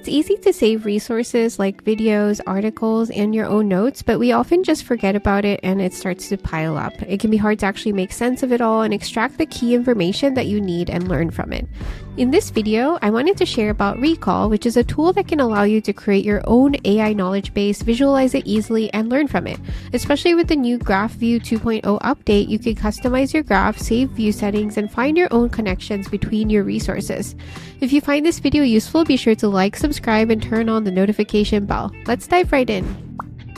It's easy to save resources like videos, articles, and your own notes, but we often just forget about it and it starts to pile up. It can be hard to actually make sense of it all and extract the key information that you need and learn from it. In this video, I wanted to share about Recall, which is a tool that can allow you to create your own AI knowledge base, visualize it easily, and learn from it. Especially with the new GraphView 2.0 update, you can customize your graph, save view settings, and find your own connections between your resources. If you find this video useful, be sure to like, subscribe, and turn on the notification bell. Let's dive right in.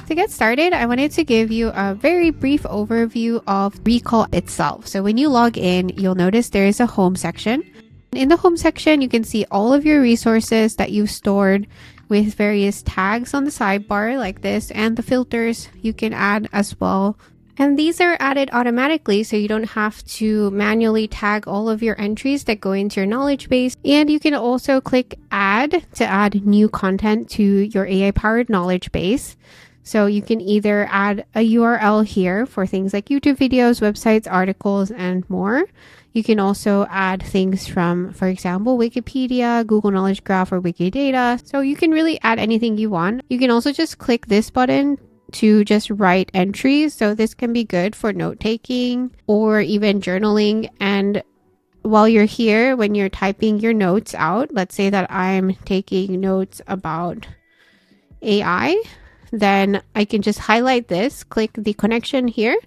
To get started, I wanted to give you a very brief overview of Recall itself. So when you log in, you'll notice there is a home section. In the home section, you can see all of your resources that you've stored with various tags on the sidebar like this, and the filters you can add as well. And these are added automatically, so you don't have to manually tag all of your entries that go into your knowledge base. And you can also click add to add new content to your AI-powered knowledge base. So you can either add a URL here for things like YouTube videos, websites, articles, and more. You can also add things from, for example, Wikipedia, Google Knowledge Graph, or Wikidata. So you can really add anything you want. You can also just click this button to just write entries. So this can be good for note-taking or even journaling. And while you're here, when you're typing your notes out, let's say that I'm taking notes about AI, then I can just highlight this, click the connection here,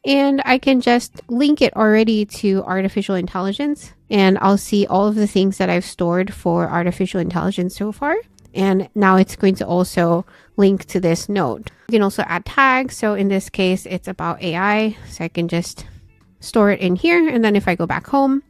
and I can just link it already to artificial intelligence. And I'll see all of the things that I've stored for artificial intelligence so far. And now it's going to also link to this note. You can also add tags. So in this case, it's about AI. So I can just store it in here. And then if I go back home,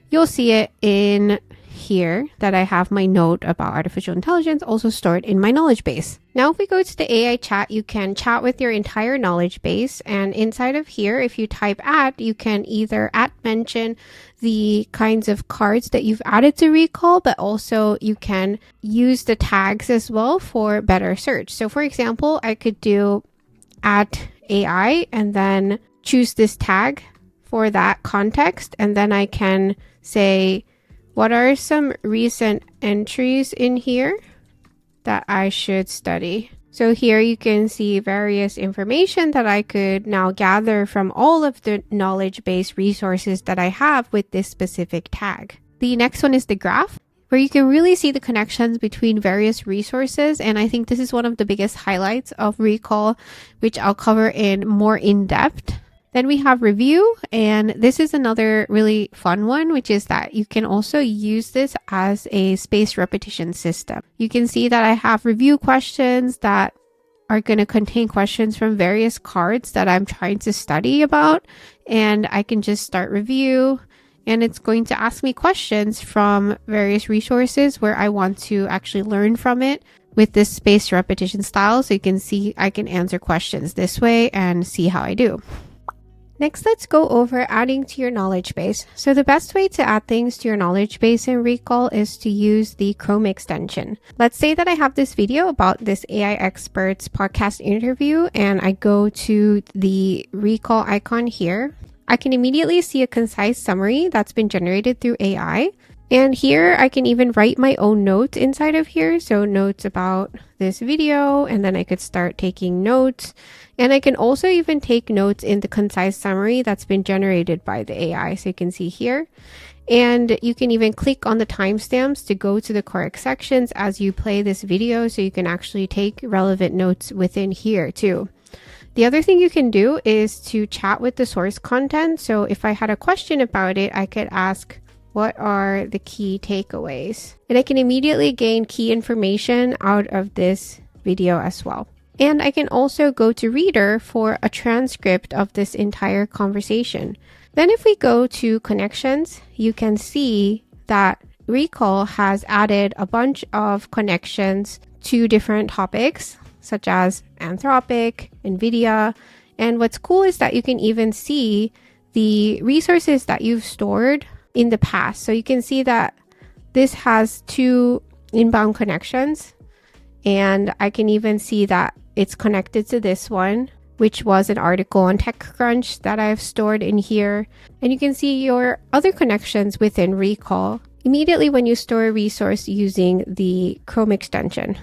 you'll see it in here that I have my note about artificial intelligence also stored in my knowledge base. Now, if we go to the AI chat, you can chat with your entire knowledge base. And inside of here, if you type @ you can either mention the kinds of cards that you've added to Recall, but also you can use the tags as well for better search. So for example, I could do @AI and then choose this tag for that context. And then I can say, what are some recent entries in here that I should study? So here you can see various information that I could now gather from all of the knowledge base resources that I have with this specific tag. The next one is the graph, where you can really see the connections between various resources. And I think this is one of the biggest highlights of Recall, which I'll cover in more in-depth. Then we have review, and this is another really fun one, which is that you can also use this as a spaced repetition system. You can see that I have review questions that are going to contain questions from various cards that I'm trying to study about, and I can just start review, and it's going to ask me questions from various resources where I want to actually learn from it with this spaced repetition style. So you can see I can answer questions this way and see how I do. Next, let's go over adding to your knowledge base. So the best way to add things to your knowledge base in Recall is to use the Chrome extension. Let's say that I have this video about this AI expert's podcast interview, and I go to the Recall icon here. I can immediately see a concise summary that's been generated through AI. And here I can even write my own notes inside of here. So notes about this video, and then I could start taking notes. And I can also even take notes in the concise summary that's been generated by the AI. So you can see here. And you can even click on the timestamps to go to the correct sections as you play this video. So you can actually take relevant notes within here too. The other thing you can do is to chat with the source content. So if I had a question about it, I could ask, what are the key takeaways? And I can immediately gain key information out of this video as well. And I can also go to Reader for a transcript of this entire conversation. Then if we go to connections, you can see that Recall has added a bunch of connections to different topics, such as Anthropic, NVIDIA. And what's cool is that you can even see the resources that you've stored in the past. So you can see that this has 2 inbound connections, and I can even see that it's connected to this one, which was an article on TechCrunch that I've stored in here. And you can see your other connections within Recall. immediately when you store a resource using the Chrome extension.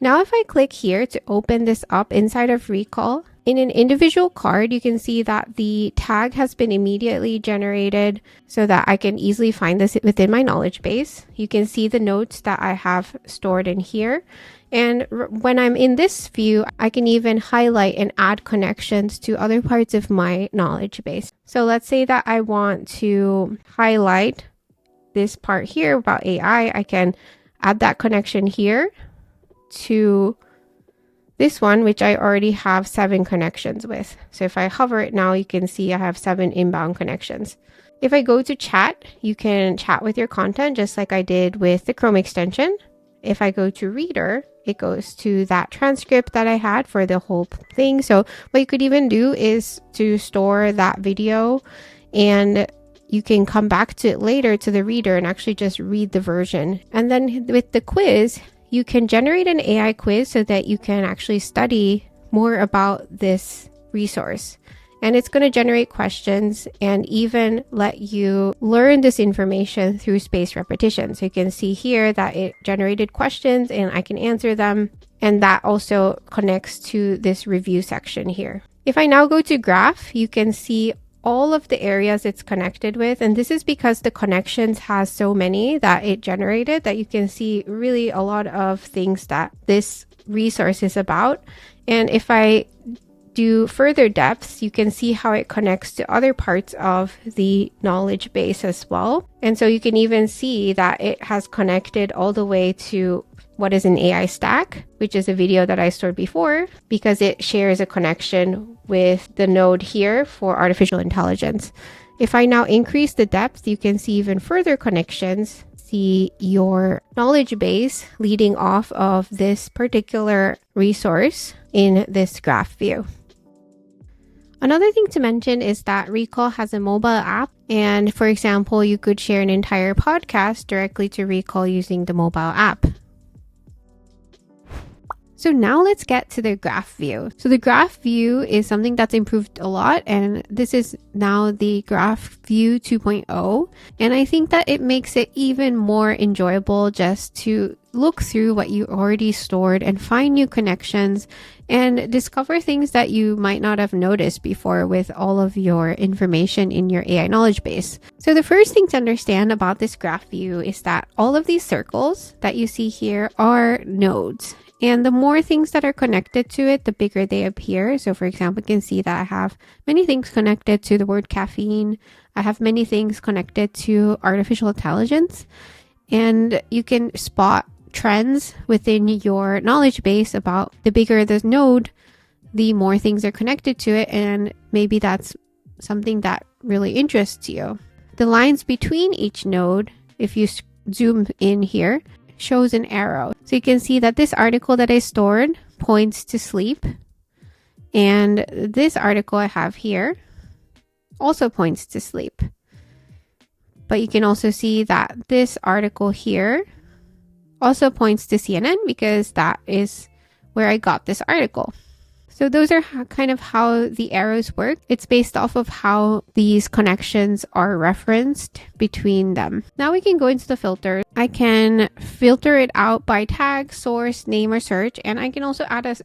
Now if I click here to open this up inside of Recall, in an individual card, you can see that the tag has been immediately generated so that I can easily find this within my knowledge base. You can see the notes that I have stored in here. And when I'm in this view, I can even highlight and add connections to other parts of my knowledge base. So let's say that I want to highlight this part here about AI. I can add that connection here to this one, which I already have 7 connections with. So if I hover it now, you can see I have 7 inbound connections. If I go to chat, you can chat with your content just like I did with the Chrome extension. If I go to reader, it goes to that transcript that I had for the whole thing. So what you could even do is to store that video, and you can come back to it later to the reader and actually just read the version. And then with the quiz, you can generate an AI quiz so that you can actually study more about this resource. And it's going to generate questions and even let you learn this information through spaced repetition. So you can see here that it generated questions and I can answer them. And that also connects to this review section here. If I now go to graph, you can see all of the areas it's connected with, and this is because the connections has so many that it generated that you can see really a lot of things that this resource is about. And if I do further depths, you can see how it connects to other parts of the knowledge base as well. And so you can even see that it has connected all the way to what is an AI stack, which is a video that I stored before, because it shares a connection with the node here for artificial intelligence. If I now increase the depth, you can see even further connections. See your knowledge base leading off of this particular resource in this graph view. Another thing to mention is that Recall has a mobile app, and for example, you could share an entire podcast directly to Recall using the mobile app. So now let's get to the graph view. So the graph view is something that's improved a lot, and this is now the graph view 2.0. And I think that it makes it even more enjoyable just to look through what you already stored and find new connections and discover things that you might not have noticed before with all of your information in your AI knowledge base. So the first thing to understand about this graph view is that all of these circles that you see here are nodes. And the more things that are connected to it, the bigger they appear. So for example, you can see that I have many things connected to the word caffeine. I have many things connected to artificial intelligence. And you can spot trends within your knowledge base about the bigger the node, the more things are connected to it. And maybe that's something that really interests you. The lines between each node, if you zoom in here, shows an arrow. So you can see that this article that I stored points to sleep. And this article I have here also points to sleep. But you can also see that this article here also points to CNN because that is where I got this article. So those are kind of how the arrows work. It's based off of how these connections are referenced between them. Now we can go into the filter. I can filter it out by tag, source, name, or search. And I can also add a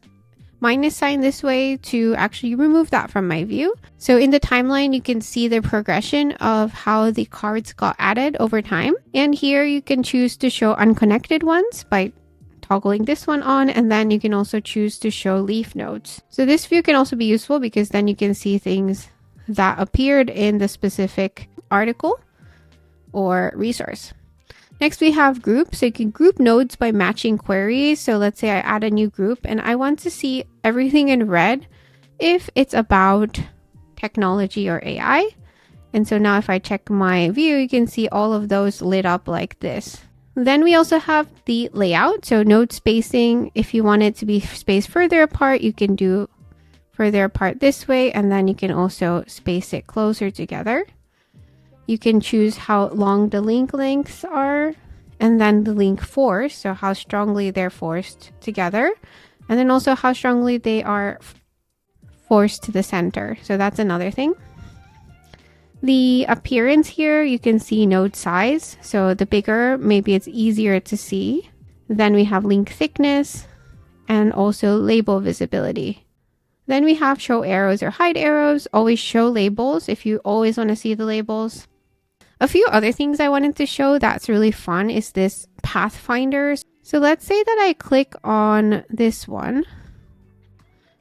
minus sign this way to actually remove that from my view. So in the timeline, you can see the progression of how the cards got added over time. And here you can choose to show unconnected ones by toggling this one on, and then you can also choose to show leaf nodes. So this view can also be useful because then you can see things that appeared in the specific article or resource. Next, we have groups. So you can group nodes by matching queries. So let's say I add a new group and I want to see everything in red if it's about technology or AI. And so now if I check my view, you can see all of those lit up like this. Then we also have the layout. So node spacing, if you want it to be spaced further apart, you can do further apart this way. And then you can also space it closer together. You can choose how long the link lengths are, and then the link force, so how strongly they're forced together, and then also how strongly they are forced to the center. So that's another thing. The appearance here, you can see node size. So the bigger, maybe it's easier to see. Then we have link thickness and also label visibility. Then we have show arrows or hide arrows. Always show labels if you always want to see the labels. A few other things I wanted to show that's really fun is this pathfinder. So let's say that I click on this one,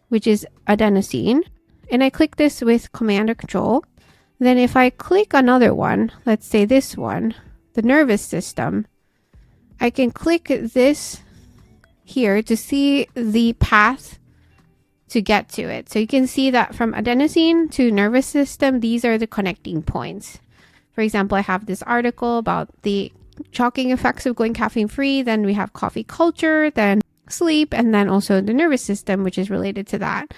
which is adenosine, and I click this with Command or Control. Then if I click another one, let's say this one, the nervous system, I can click this here to see the path to get to it. So you can see that from adenosine to nervous system, these are the connecting points. For example, I have this article about the shocking effects of going caffeine free. Then we have coffee culture, then sleep, and then also the nervous system, which is related to that.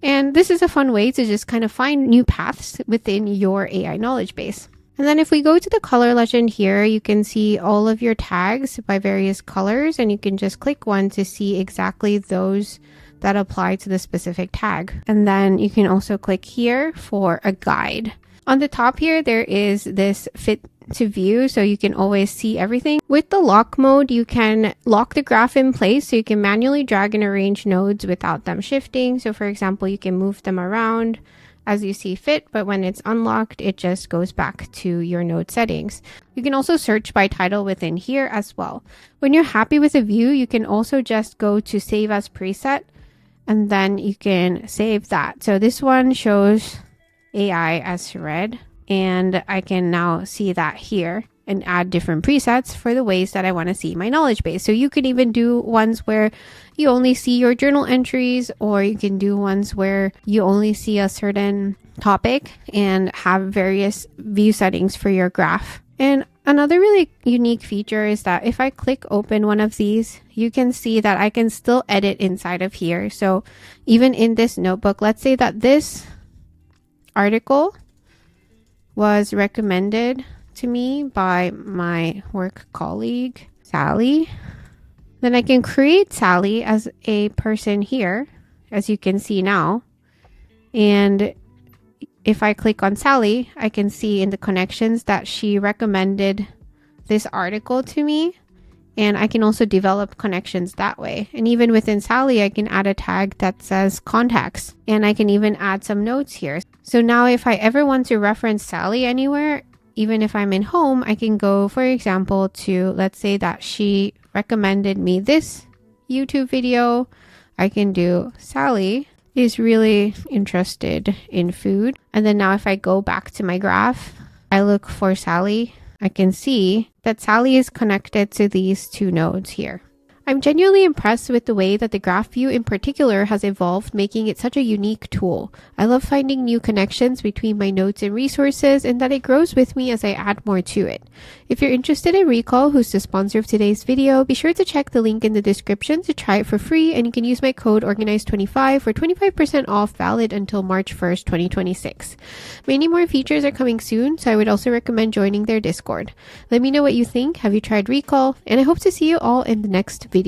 And this is a fun way to just kind of find new paths within your AI knowledge base. And then if we go to the color legend here, you can see all of your tags by various colors, and you can just click one to see exactly those that apply to the specific tag. And then you can also click here for a guide. On the top here, there is this fit to view, so you can always see everything. With the lock mode, you can lock the graph in place, so you can manually drag and arrange nodes without them shifting. So for example, you can move them around as you see fit, but when it's unlocked, it just goes back to your node settings. You can also search by title within here as well. When you're happy with a view, you can also just go to save as preset, and then you can save that. So this one shows AI as red, and I can now see that here and add different presets for the ways that I want to see my knowledge base. So you can even do ones where you only see your journal entries, or you can do ones where you only see a certain topic and have various view settings for your graph. And another really unique feature is that if I click open one of these, you can see that I can still edit inside of here. So even in this notebook, let's say that this article was recommended to me by my work colleague, Sally. Then I can create Sally as a person here, as you can see now. And if I click on Sally, I can see in the connections that she recommended this article to me. And I can also develop connections that way. And even within Sally, I can add a tag that says contacts. And I can even add some notes here. So now if I ever want to reference Sally anywhere, even if I'm in home, I can go, for example, to, let's say that she recommended me this YouTube video. I can do Sally is really interested in food. And then now if I go back to my graph, I look for Sally, I can see that Sally is connected to these two nodes here. I'm genuinely impressed with the way that the graph view in particular has evolved, making it such a unique tool. I love finding new connections between my notes and resources, and that it grows with me as I add more to it. If you're interested in Recall, who's the sponsor of today's video, be sure to check the link in the description to try it for free, and you can use my code ORGANIZED25 for 25% off, valid until March 1st, 2026. Many more features are coming soon, so I would also recommend joining their Discord. Let me know what you think. Have you tried Recall? And I hope to see you all in the next video.